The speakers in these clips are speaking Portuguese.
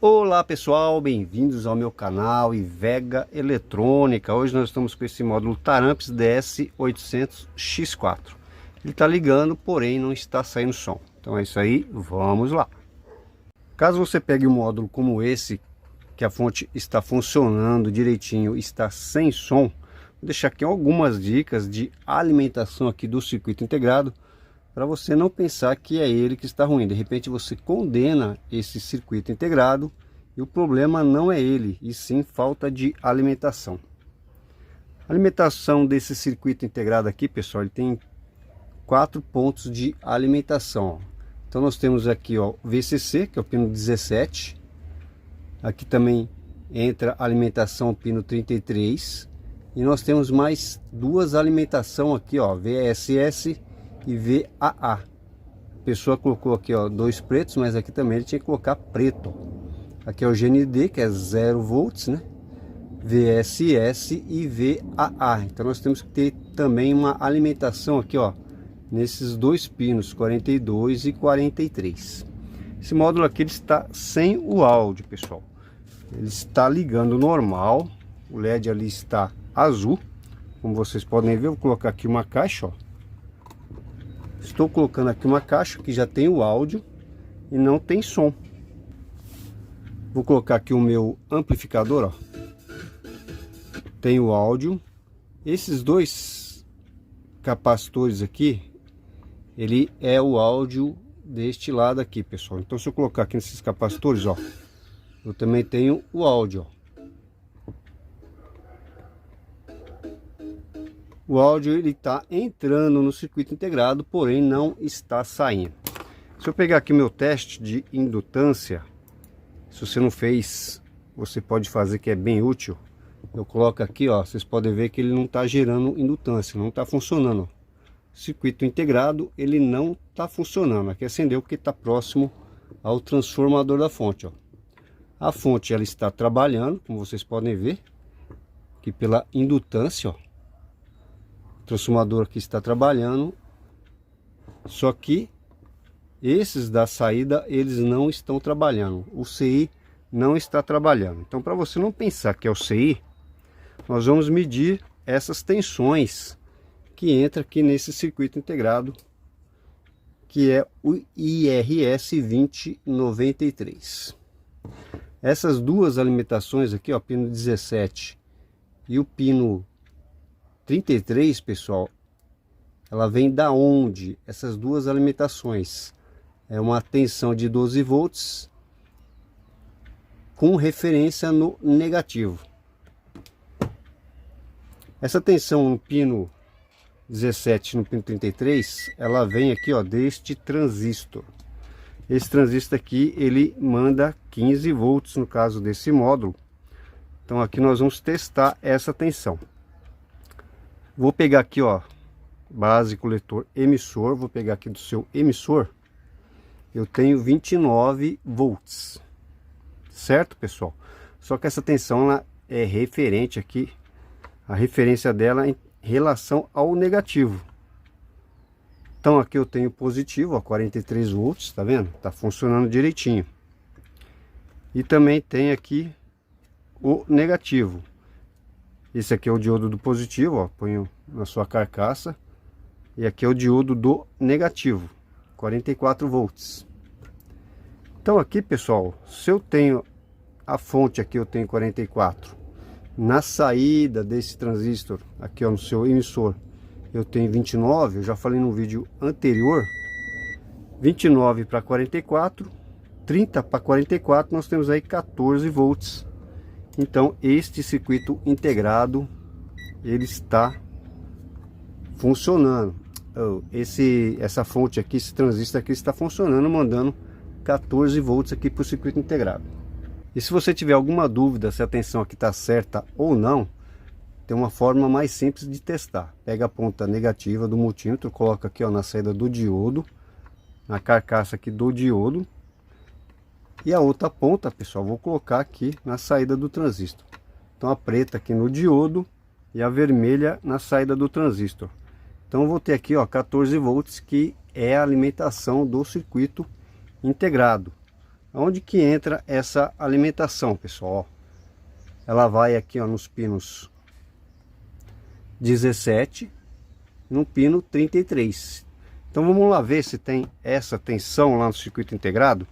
Olá pessoal, bem-vindos ao meu canal Ivega Eletrônica. Hoje nós estamos com esse módulo Taramps DS800X4. Ele está ligando, porém não está saindo som. Então é isso aí, vamos lá. Caso você pegue um módulo como esse, que a fonte está funcionando direitinho, está sem som, vou deixar aqui algumas dicas de alimentação aqui do circuito integrado, para você não pensar que é ele que está ruim. De repente você condena esse circuito integrado e o problema não é ele, e sim falta de alimentação. A alimentação desse circuito integrado aqui, pessoal, ele tem 4 pontos de alimentação. Então nós temos aqui, ó, VCC, que é o pino 17. Aqui também entra a alimentação pino 33. E nós temos mais duas alimentação aqui, ó, VSS e VAA. A pessoa colocou aqui, ó, 2 pretos, mas aqui também ele tinha que colocar preto. Aqui é o GND, que é 0 volts, né? VSS e VAA. Então nós temos que ter também uma alimentação aqui, ó, nesses 2 pinos, 42 e 43. Esse módulo aqui ele está sem o áudio, pessoal. Ele está ligando normal. O LED ali está azul, como vocês podem ver. Eu vou colocar aqui uma caixa, ó. Estou colocando aqui uma caixa que já tem o áudio e não tem som. Vou colocar aqui o meu amplificador, ó. Tem o áudio. Esses 2 capacitores aqui, ele é o áudio deste lado aqui, pessoal. Então se eu colocar aqui nesses capacitores, ó, eu também tenho o áudio, ó. O áudio ele está entrando no circuito integrado, porém não está saindo. Se eu pegar aqui meu teste de indutância, se você não fez, você pode fazer, que é bem útil. Eu coloco aqui, ó, vocês podem ver que ele não está gerando indutância, não está funcionando. Circuito integrado, ele não está funcionando. Aqui acendeu porque está próximo ao transformador da fonte, ó. A fonte ela está trabalhando, como vocês podem ver, aqui pela indutância, ó. O transformador aqui está trabalhando, só que esses da saída eles não estão trabalhando. O CI não está trabalhando. Então, para você não pensar que é o CI, nós vamos medir essas tensões que entra aqui nesse circuito integrado, que é o IRS 2093. Essas duas alimentações aqui, ó, pino 17 e o pino 33, pessoal, ela vem da onde? Essas duas alimentações é uma tensão de 12 volts com referência no negativo. Essa tensão no pino 17 no pino 33, ela vem aqui, ó, deste transistor. Esse transistor aqui ele manda 15 volts no caso desse módulo. Então aqui nós vamos testar essa tensão. Vou pegar aqui, ó, base, coletor, emissor. Vou pegar aqui do seu emissor. Eu tenho 29 volts. Certo, pessoal? Só que essa tensão ela é referente aqui. A referência dela em relação ao negativo. Então aqui eu tenho positivo, ó, 43 volts, tá vendo? Tá funcionando direitinho. E também tem aqui o negativo. Esse aqui é o diodo do positivo, ó, ponho na sua carcaça. E aqui é o diodo do negativo, 44 volts. Então aqui, pessoal, se eu tenho a fonte aqui, eu tenho 44. Na saída desse transistor, aqui, ó, no seu emissor, eu tenho 29. Eu já falei no vídeo anterior. 29 para 44, 30 para 44, nós temos aí 14 volts. Então este circuito integrado ele está funcionando. Essa fonte aqui, esse transistor aqui está funcionando, mandando 14 volts aqui para o circuito integrado. E se você tiver alguma dúvida se a tensão aqui está certa ou não, tem uma forma mais simples de testar. Pega a ponta negativa do multímetro, coloca aqui, ó, na saída do diodo, na carcaça aqui do diodo. E a outra ponta, pessoal, vou colocar aqui na saída do transistor. Então a preta aqui no diodo e a vermelha na saída do transistor. Então eu vou ter aqui, ó, 14 volts, que é a alimentação do circuito integrado. Onde que entra essa alimentação, pessoal? Ela vai aqui, ó, nos pinos 17, no pino 33. Então vamos lá ver se tem essa tensão lá no circuito integrado.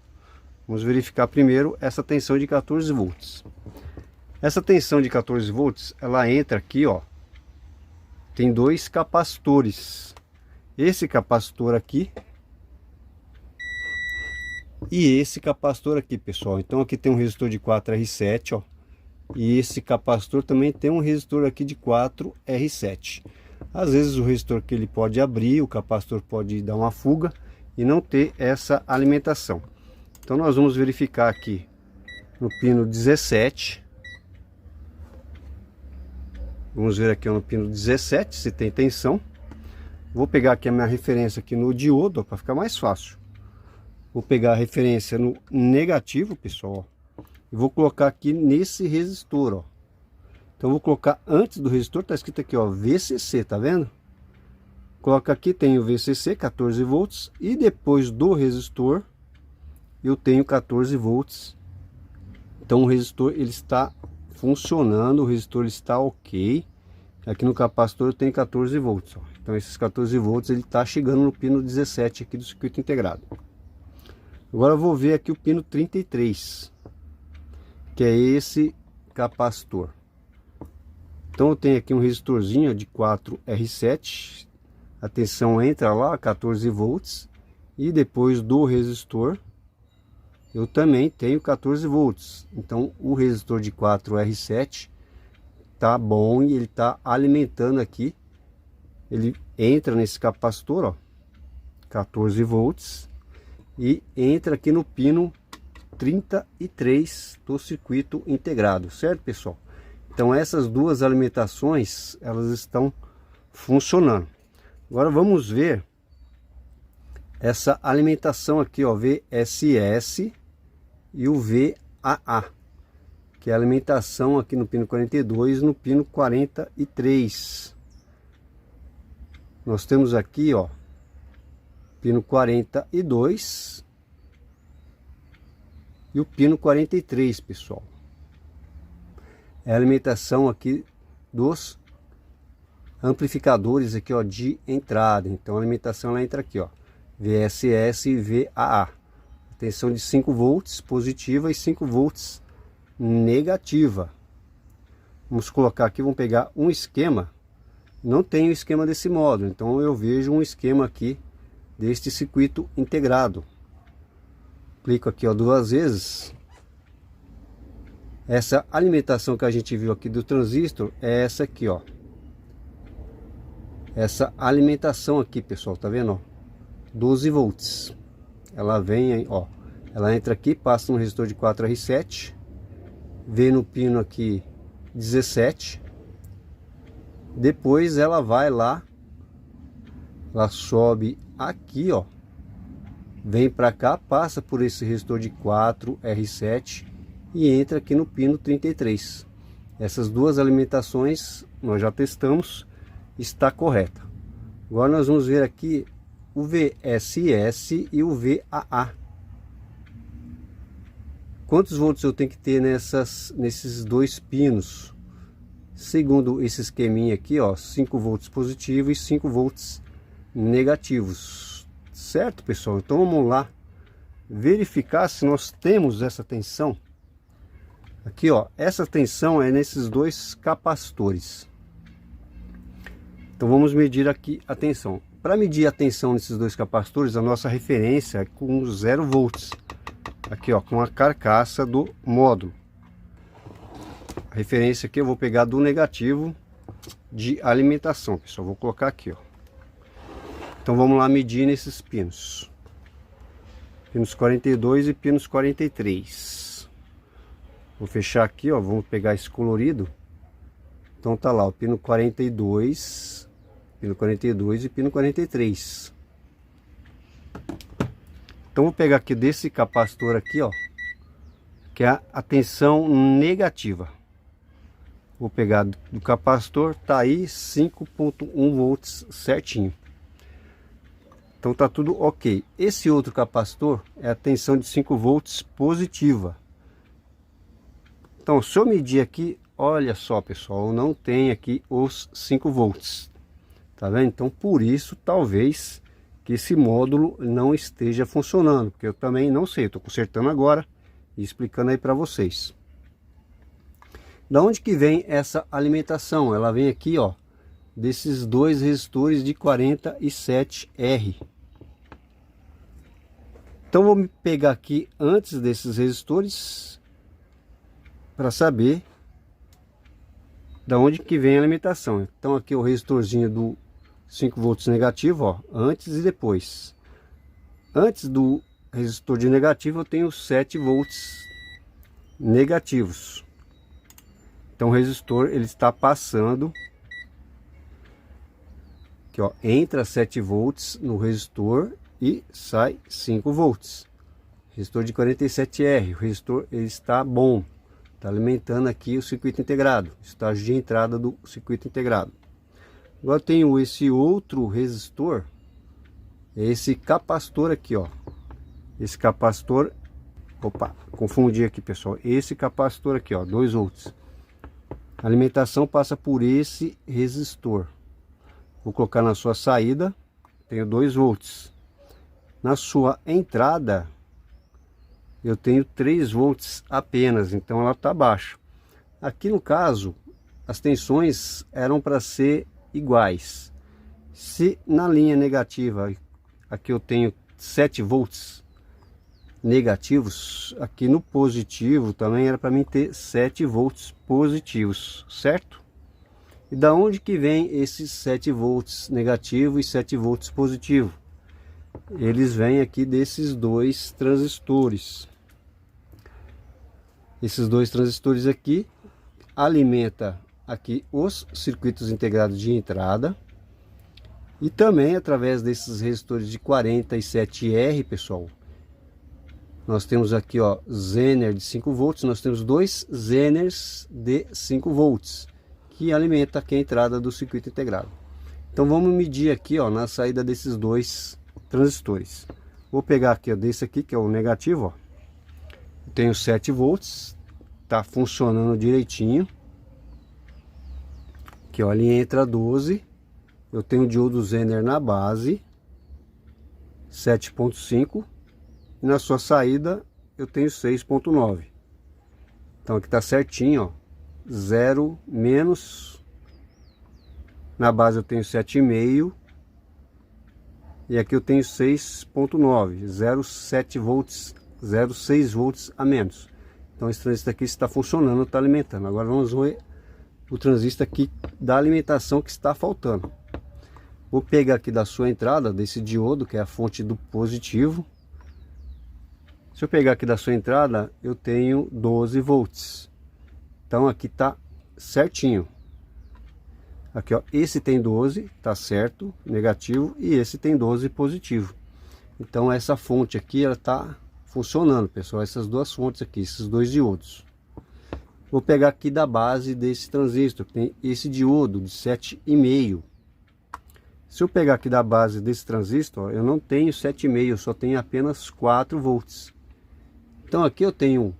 Vamos verificar primeiro essa tensão de 14 volts. Essa tensão de 14 volts, ela entra aqui, ó. Tem dois capacitores. Esse capacitor aqui e esse capacitor aqui, pessoal. Então aqui tem um resistor de 4R7, ó. E esse capacitor também tem um resistor aqui de 4R7. Às vezes o resistor que ele pode abrir, o capacitor pode dar uma fuga e não ter essa alimentação. Então nós vamos verificar aqui no pino 17. Vamos ver aqui no pino 17 se tem tensão. Vou pegar aqui a minha referência aqui no diodo para ficar mais fácil. Vou pegar a referência no negativo, pessoal, e vou colocar aqui nesse resistor, ó. Então vou colocar antes do resistor, tá escrito aqui, ó, VCC, tá vendo? Coloca aqui, tem o VCC, 14 volts, e depois do resistor eu tenho 14 volts. Então o resistor ele está funcionando, o resistor ele está ok. Aqui no capacitor eu tenho 14 volts, ó. Então esses 14 volts ele está chegando no pino 17 aqui do circuito integrado. Agora eu vou ver aqui o pino 33, que é esse capacitor. Então eu tenho aqui um resistorzinho de 4R7, a tensão entra lá 14 volts, e depois do resistor eu também tenho 14 volts. Então o resistor de 4R7 tá bom e ele tá alimentando aqui. Ele entra nesse capacitor, ó, 14 volts, e entra aqui no pino 33 do circuito integrado, certo, pessoal? Então essas duas alimentações elas estão funcionando. Agora vamos ver essa alimentação aqui, ó, VSS e o VAA, que é a alimentação aqui no pino 42 e no pino 43. Nós temos aqui, ó, pino 42 e o pino 43, pessoal. É a alimentação aqui dos amplificadores aqui, ó, de entrada. Então a alimentação ela entra aqui, ó, VSS e VAA. Tensão de 5 volts positiva e 5 volts negativa. Vamos colocar aqui, vamos pegar um esquema. Não tem o esquema desse módulo, então eu vejo um esquema aqui deste circuito integrado. Clico aqui, ó, duas vezes. Essa alimentação que a gente viu aqui do transistor é essa aqui, ó. Essa alimentação aqui, pessoal, tá vendo, ó? 12 volts. Ela vem, ó, ela entra aqui, passa no resistor de 4R7, vem no pino aqui 17, depois ela vai lá, ela sobe aqui, ó, vem para cá, passa por esse resistor de 4R7 e entra aqui no pino 33. Essas duas alimentações nós já testamos, está correta. Agora nós vamos ver aqui o VSS e o VAA. Quantos volts eu tenho que ter nesses dois pinos? Segundo esse esqueminha aqui, ó, 5 volts positivos e 5 volts negativos. Certo, pessoal? Então vamos lá verificar se nós temos essa tensão. Aqui, ó, essa tensão é nesses dois capacitores. Então vamos medir aqui a tensão. Para medir a tensão nesses dois capacitores, a nossa referência é com 0 volts. Aqui, ó, com a carcaça do módulo. A referência aqui eu vou pegar do negativo de alimentação, pessoal. Vou colocar aqui, ó. Então vamos lá medir nesses pinos. Pinos 42 e pinos 43. Vou fechar aqui, ó. Vamos pegar esse colorido. Então tá lá, o pino 42, pino 42 e pino 43. Então vou pegar aqui desse capacitor aqui, ó, que é a tensão negativa. Vou pegar do capacitor, tá aí 5.1 volts certinho. Então tá tudo ok. Esse outro capacitor é a tensão de 5 volts positiva. Então se eu medir aqui, olha só pessoal, não tem aqui os 5 volts. Tá vendo? Então por isso talvez que esse módulo não esteja funcionando, porque eu também não sei, estou consertando agora e explicando aí para vocês. Da onde que vem essa alimentação? Ela vem aqui, ó, desses dois resistores de 47R. Então vou me pegar aqui antes desses resistores para saber da onde que vem a alimentação. Então aqui o resistorzinho do 5 volts negativo, ó, antes e depois. Antes do resistor de negativo eu tenho 7 volts negativos. Então o resistor ele está passando aqui, ó, entra 7 volts no resistor e sai 5 volts. Resistor de 47R, o resistor ele está bom, está alimentando aqui o circuito integrado, estágio de entrada do circuito integrado. Agora eu tenho esse outro resistor, esse capacitor aqui, ó. Esse capacitor, opa, confundi aqui pessoal, esse capacitor aqui, ó, 2 volts. A alimentação passa por esse resistor. Vou colocar na sua saída, tenho 2 volts. Na sua entrada, eu tenho 3 volts apenas, então ela está baixa. Aqui no caso, as tensões eram para ser iguais. Se na linha negativa, aqui eu tenho 7 volts negativos, aqui no positivo também era para mim ter 7 volts positivos, certo? E da onde que vem esses 7 volts negativo e 7 volts positivo? Eles vêm aqui desses dois transistores. Esses dois transistores aqui alimenta aqui os circuitos integrados de entrada e também através desses resistores de 47R, pessoal. Nós temos aqui, ó, Zener de 5 volts, nós temos 2 Zeners de 5 volts que alimenta aqui a entrada do circuito integrado. Então vamos medir aqui, ó, na saída desses dois transistores. Vou pegar aqui, ó, desse aqui que é o negativo, ó. Eu tenho 7 volts, tá funcionando direitinho. Aqui, ó, ali entra 12. Eu tenho o diodo Zener na base 7.5 e na sua saída eu tenho 6.9. Então aqui tá certinho, ó, 0 menos, na base eu tenho 7,5 e aqui eu tenho 6.9, 0,7 volts, 0,6 volts a menos. Então esse transistor aqui está funcionando, está alimentando. Agora vamos ver o transistor aqui da alimentação que está faltando. Vou pegar aqui da sua entrada, desse diodo, que é a fonte do positivo. Se eu pegar aqui da sua entrada, eu tenho 12 volts. Então aqui tá certinho. Aqui, ó, esse tem 12, tá certo, negativo, e esse tem 12 positivo. Então essa fonte aqui, ela tá funcionando, pessoal, essas duas fontes aqui, esses dois diodos. Vou pegar aqui da base desse transistor, que tem esse diodo de 7,5. Se eu pegar aqui da base desse transistor, ó, eu não tenho 7,5, eu só tenho apenas 4 volts. Então aqui eu tenho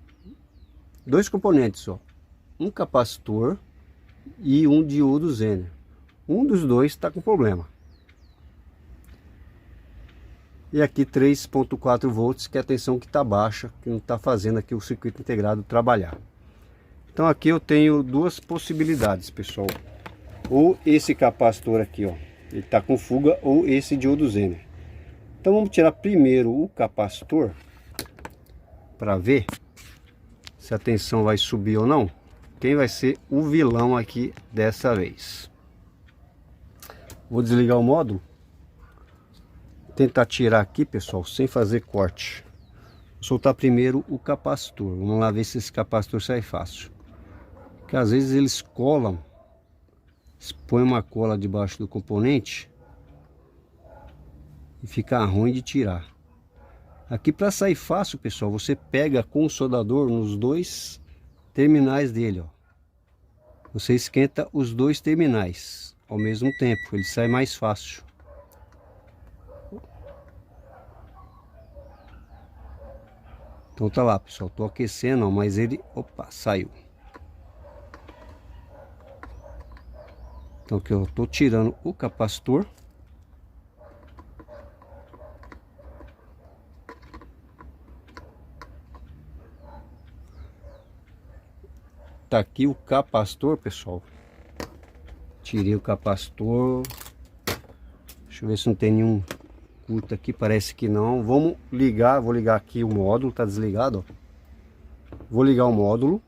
dois componentes, ó, um capacitor e um diodo Zener. Um dos dois está com problema. E aqui 3.4 volts, que é a tensão que está baixa, que não está fazendo aqui o circuito integrado trabalhar. Então aqui eu tenho duas possibilidades, pessoal. Ou esse capacitor aqui, ó, ele está com fuga, ou esse diodo Zener. Então vamos tirar primeiro o capacitor para ver se a tensão vai subir ou não. Quem vai ser o vilão aqui dessa vez? Vou desligar o módulo. Tentar tirar aqui, pessoal, sem fazer corte. Vou soltar primeiro o capacitor. Vamos lá ver se esse capacitor sai fácil. Porque às vezes eles colam, põe uma cola debaixo do componente e fica ruim de tirar. Aqui para sair fácil, pessoal, você pega com o soldador nos dois terminais dele, ó. Você esquenta os dois terminais ao mesmo tempo, ele sai mais fácil. Então tá lá, pessoal, tô aquecendo, ó, mas ele, opa, saiu. Então aqui eu tô tirando o capacitor. Tá aqui o capacitor, pessoal. Tirei o capacitor. Deixa eu ver se não tem nenhum curto aqui, parece que não. Vamos ligar, vou ligar aqui o módulo, tá desligado, ó. Vou ligar o módulo.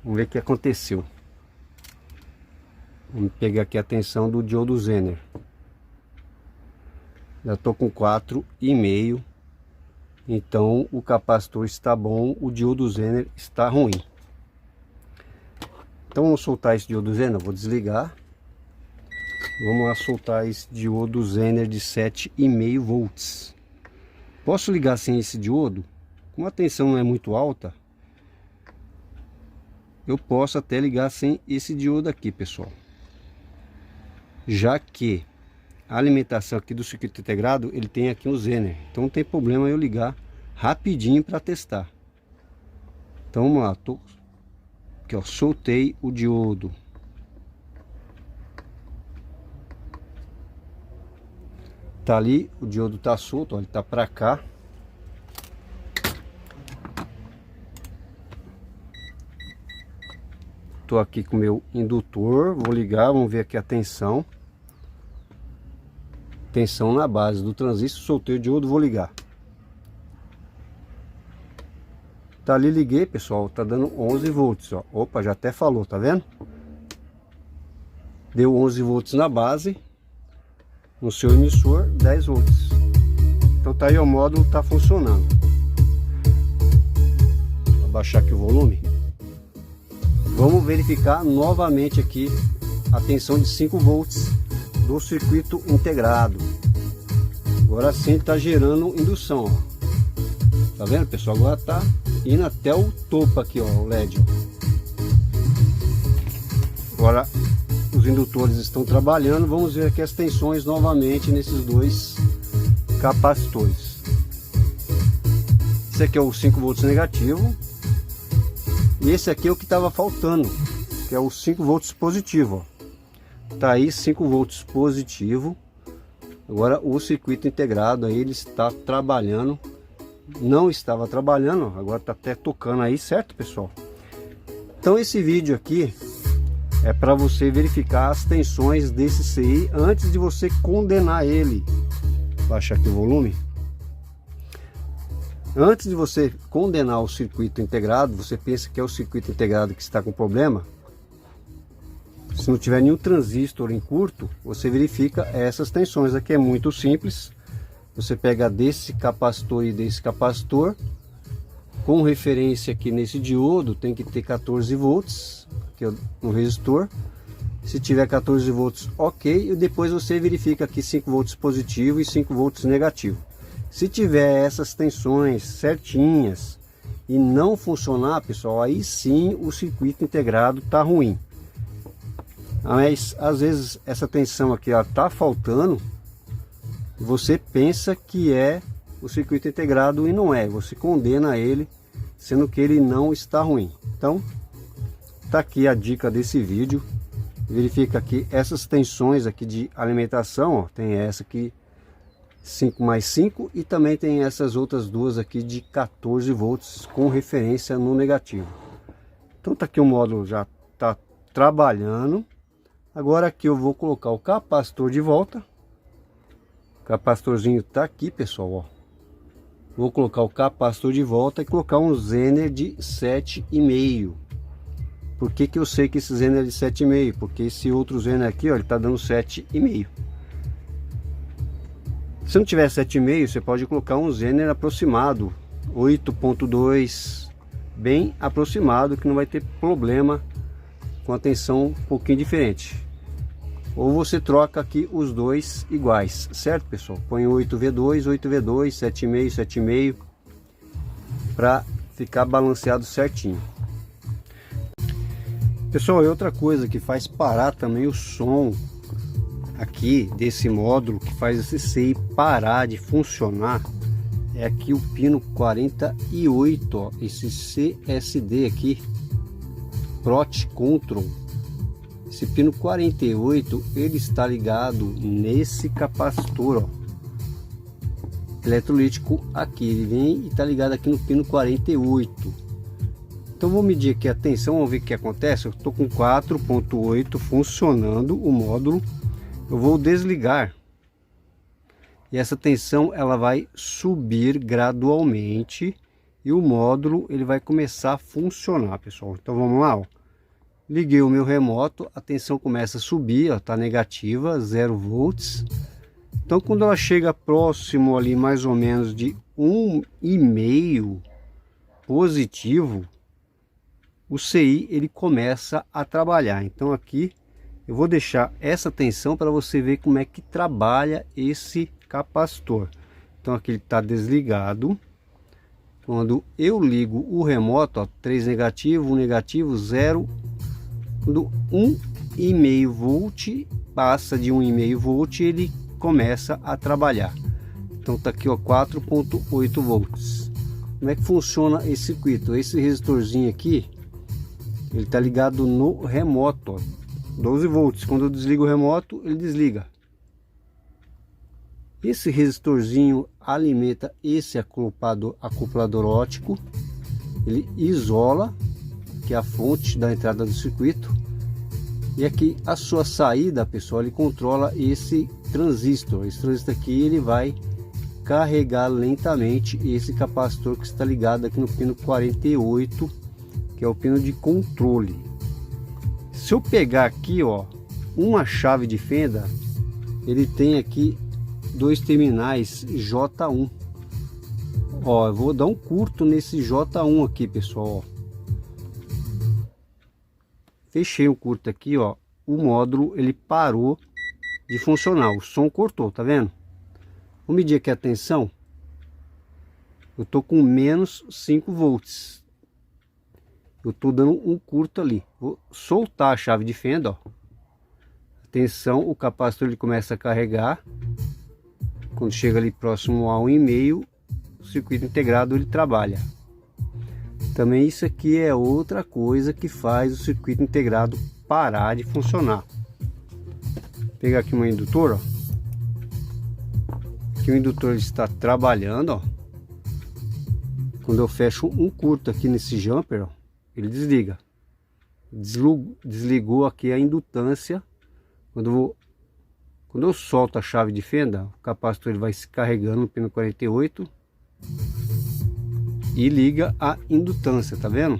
Vamos ver o que aconteceu. Vamos pegar aqui a tensão do diodo Zener. Já tô com 4,5. Então o capacitor está bom, o diodo Zener está ruim. Então vamos soltar esse diodo Zener, vou desligar. Vamos lá soltar esse diodo Zener de 7,5 volts. Posso ligar sem esse diodo? Como a tensão não é muito alta, eu posso até ligar sem esse diodo aqui, pessoal. Já que a alimentação aqui do circuito integrado, ele tem aqui um Zener. Então não tem problema eu ligar rapidinho para testar. Então vamos lá, aqui, ó, soltei o diodo. Tá ali, o diodo tá solto, ó, ele tá para cá. Tô aqui com o meu indutor, vou ligar, vamos ver aqui a tensão. Tensão na base do transistor, soltei o diodo, vou ligar. Tá ali, liguei, pessoal, tá dando 11 volts, ó. Opa, já até falou, tá vendo? Deu 11 volts na base. No seu emissor, 10 volts. Então tá aí, o módulo tá funcionando. Vou abaixar aqui o volume. Vamos verificar novamente aqui a tensão de 5 volts do circuito integrado. Agora sim está gerando indução, ó. Tá vendo, pessoal? Agora tá indo até o topo aqui, ó, o LED, ó. Agora os indutores estão trabalhando. Vamos ver aqui as tensões novamente nesses dois capacitores. Esse aqui é o 5 volts negativo. E esse aqui é o que estava faltando, que é o 5 volts positivo, ó. Tá aí 5 volts positivo. Agora o circuito integrado aí, ele está trabalhando. Não estava trabalhando, agora tá até tocando aí, certo, pessoal? Então esse vídeo aqui é para você verificar as tensões desse CI antes de você condenar ele. Vou baixar aqui o volume. Antes de você condenar o circuito integrado, você pensa que é o circuito integrado que está com problema. Se não tiver nenhum transistor em curto, você verifica essas tensões. Aqui é muito simples. Você pega desse capacitor e desse capacitor, com referência aqui nesse diodo, tem que ter 14 volts aqui no resistor. Se tiver 14 volts, ok. E depois você verifica aqui 5 volts positivo e 5 volts negativo. Se tiver essas tensões certinhas e não funcionar, pessoal, aí sim o circuito integrado tá ruim. Mas às vezes essa tensão aqui ó, tá faltando, você pensa que é o circuito integrado e não é. Você condena ele, sendo que ele não está ruim. Então, tá aqui a dica desse vídeo. Verifica aqui essas tensões aqui de alimentação, ó, tem essa aqui 5 mais 5 e também tem essas outras duas aqui de 14 volts com referência no negativo. Então tá aqui o módulo já tá trabalhando. Agora aqui eu vou colocar o capacitor de volta. O capacitorzinho tá aqui, pessoal, ó. Vou colocar o capacitor de volta e colocar um Zener de 7,5. Por que que eu sei que esse Zener é de 7,5? Porque esse outro Zener aqui, ó, ele tá dando 7,5. Se não tiver 7,5, você pode colocar um Zener aproximado, 8,2, bem aproximado, que não vai ter problema com a tensão um pouquinho diferente. Ou você troca aqui os dois iguais, certo, pessoal? Põe 8V2, 8V2, 7,5, 7,5, para ficar balanceado certinho. Pessoal, e outra coisa que faz parar também o som aqui desse módulo, que faz esse CI parar de funcionar, é aqui o pino 48, ó, esse CSD aqui, Prot Control. Esse pino 48, ele está ligado nesse capacitor, ó, eletrolítico aqui. Ele vem e está ligado aqui no pino 48. Então vou medir aqui a tensão, vamos ver o que acontece. Eu estou com 4.8 funcionando o módulo. Eu vou desligar. E essa tensão ela vai subir gradualmente. E o módulo ele vai começar a funcionar, pessoal. Então vamos lá, ó. Liguei o meu remoto, a tensão começa a subir, ó, tá negativa, 0 volts. Então quando ela chega próximo ali mais ou menos de 1,5 positivo, o CI ele começa a trabalhar. Então aqui eu vou deixar essa tensão para você ver como é que trabalha esse capacitor. Então aqui ele está desligado. Quando eu ligo o remoto, ó, 3 negativo, 1 negativo, 0. Quando 1,5 volt passa de 1,5 volt, ele começa a trabalhar. Então tá aqui, ó, 4.8 volts. Como é que funciona esse circuito? Esse resistorzinho aqui, ele tá ligado no remoto, ó, 12 volts. Quando eu desligo o remoto, ele desliga. Esse resistorzinho alimenta esse acoplador óptico. Ele isola, que é a fonte da entrada do circuito. E aqui a sua saída, pessoal, ele controla esse transistor. Esse transistor aqui ele vai carregar lentamente esse capacitor que está ligado aqui no pino 48, que é o pino de controle. Se eu pegar aqui, ó, uma chave de fenda, ele tem aqui 2 terminais J1. Ó, eu vou dar um curto nesse J1 aqui, pessoal, ó. Fechei o curto aqui, ó, o módulo ele parou de funcionar, o som cortou, tá vendo? Vou medir aqui a tensão. Eu tô com menos 5 volts. Eu tô dando um curto ali. Vou soltar a chave de fenda, ó. Atenção, o capacitor ele começa a carregar. Quando chega ali próximo a 1,5, o circuito integrado ele trabalha. Também isso aqui é outra coisa que faz o circuito integrado parar de funcionar. Vou pegar aqui um indutor, ó. Aqui o indutor está trabalhando, ó. Quando eu fecho um curto aqui nesse jumper, ó, ele desliga. Desligou aqui a indutância. Quando eu solto a chave de fenda, o capacitor ele vai se carregando no pino 48 e liga a indutância, tá vendo?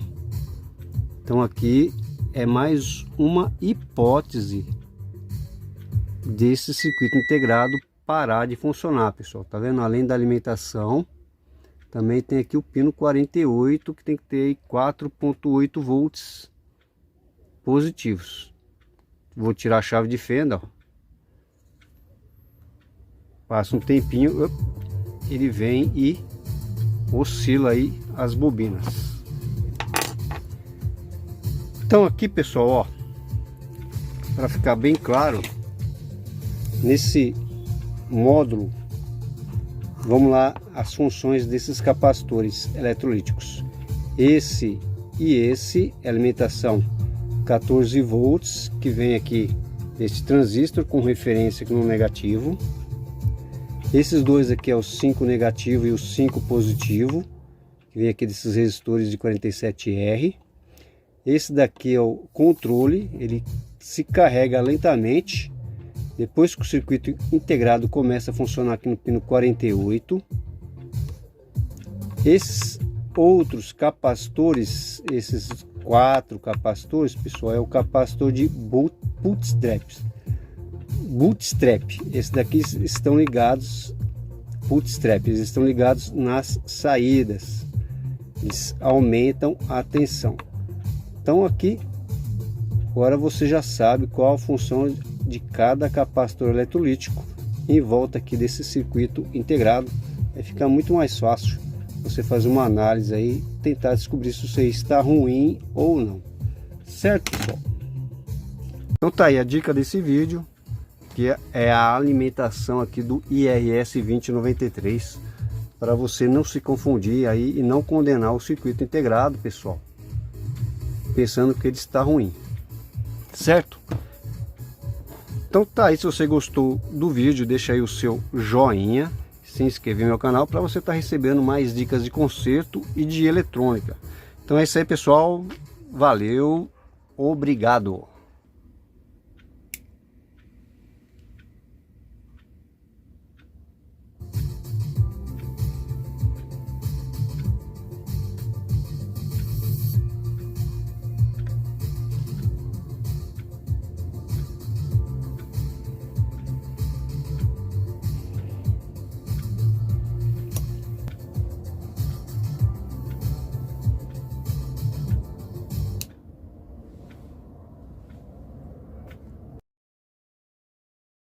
Então aqui é mais uma hipótese desse circuito integrado parar de funcionar, pessoal. Tá vendo? Além da alimentação, também tem aqui o pino 48 que tem que ter 4.8 volts positivos. Vou tirar a chave de fenda, ó. Passa um tempinho, ele vem e oscila aí as bobinas. Então aqui, pessoal, ó, para ficar bem claro, nesse módulo, vamos lá as funções desses capacitores eletrolíticos. Esse e esse é alimentação 14 volts, que vem aqui desse transistor com referência aqui no negativo. Esses dois aqui é o 5 negativo e o 5 positivo, que vem aqui desses resistores de 47R. Esse daqui é o controle, ele se carrega lentamente. Depois que o circuito integrado começa a funcionar aqui no pino 48. Esses outros capacitores, esses 4 capacitores, pessoal, é o capacitor de bootstrap. Esse daqui estão ligados, bootstrap, eles estão ligados nas saídas, eles aumentam a tensão. Então aqui agora você já sabe qual a função de cada capacitor eletrolítico em volta aqui desse circuito integrado. Vai ficar muito mais fácil você fazer uma análise aí, tentar descobrir se você está ruim ou não, certo, pessoal? Então tá aí a dica desse vídeo, que é a alimentação aqui do IRS 2093. para você não se confundir aí e não condenar o circuito integrado, pessoal, pensando que ele está ruim, certo? Então tá aí, se você gostou do vídeo, deixa aí o seu joinha, se inscrever no meu canal para você estar recebendo mais dicas de conserto e de eletrônica. Então é isso aí, pessoal, valeu, obrigado!